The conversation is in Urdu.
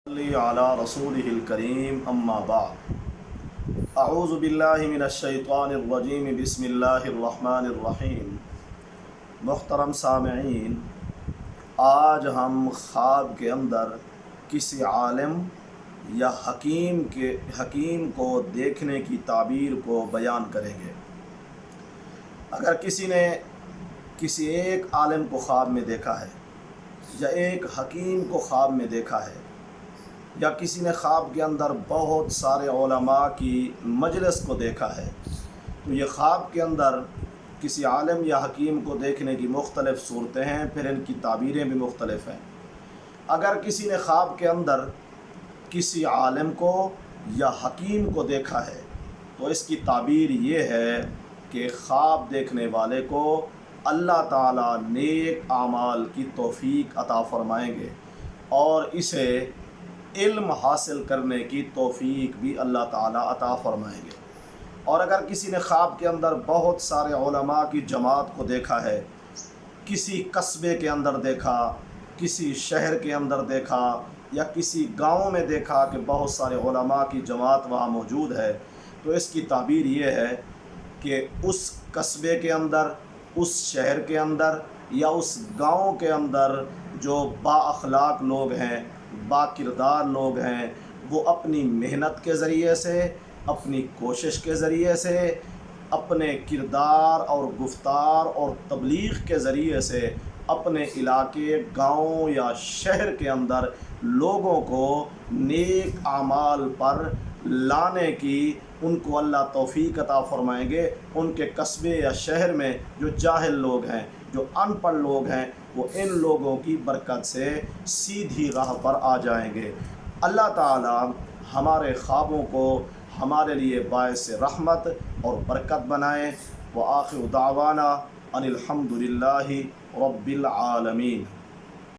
صلی علی رسولہ الکریم اما بعد اعوذ باللہ من الشیطان الرجیم بسم اللہ الرحمن الرحیم۔ محترم سامعین، آج ہم خواب کے اندر کسی عالم یا حکیم کو دیکھنے کی تعبیر کو بیان کریں گے۔ اگر کسی نے کسی ایک عالم کو خواب میں دیکھا ہے یا ایک حکیم کو خواب میں دیکھا ہے یا کسی نے خواب کے اندر بہت سارے علماء کی مجلس کو دیکھا ہے، تو یہ خواب کے اندر کسی عالم یا حکیم کو دیکھنے کی مختلف صورتیں ہیں، پھر ان کی تعبیریں بھی مختلف ہیں۔ اگر کسی نے خواب کے اندر کسی عالم کو یا حکیم کو دیکھا ہے تو اس کی تعبیر یہ ہے کہ خواب دیکھنے والے کو اللہ تعالیٰ نیک اعمال کی توفیق عطا فرمائیں گے اور اسے علم حاصل کرنے کی توفیق بھی اللہ تعالیٰ عطا فرمائیں گے۔ اور اگر کسی نے خواب کے اندر بہت سارے علماء کی جماعت کو دیکھا ہے، کسی قصبے کے اندر دیکھا، کسی شہر کے اندر دیکھا یا کسی گاؤں میں دیکھا کہ بہت سارے علماء کی جماعت وہاں موجود ہے، تو اس کی تعبیر یہ ہے کہ اس قصبے کے اندر، اس شہر کے اندر یا اس گاؤں کے اندر جو با اخلاق لوگ ہیں، با کردار لوگ ہیں، وہ اپنی محنت کے ذریعے سے، اپنی کوشش کے ذریعے سے، اپنے کردار اور گفتار اور تبلیغ کے ذریعے سے اپنے علاقے، گاؤں یا شہر کے اندر لوگوں کو نیک اعمال پر لانے کی ان کو اللہ توفیق عطا فرمائیں گے۔ ان کے قصبے یا شہر میں جو جاہل لوگ ہیں، جو ان پڑھ لوگ ہیں، وہ ان لوگوں کی برکت سے سیدھی راہ پر آ جائیں گے۔ اللہ تعالیٰ ہمارے خوابوں کو ہمارے لیے باعث رحمت اور برکت بنائیں۔ وآخر دعوانا ان الحمد للہ رب العالمین۔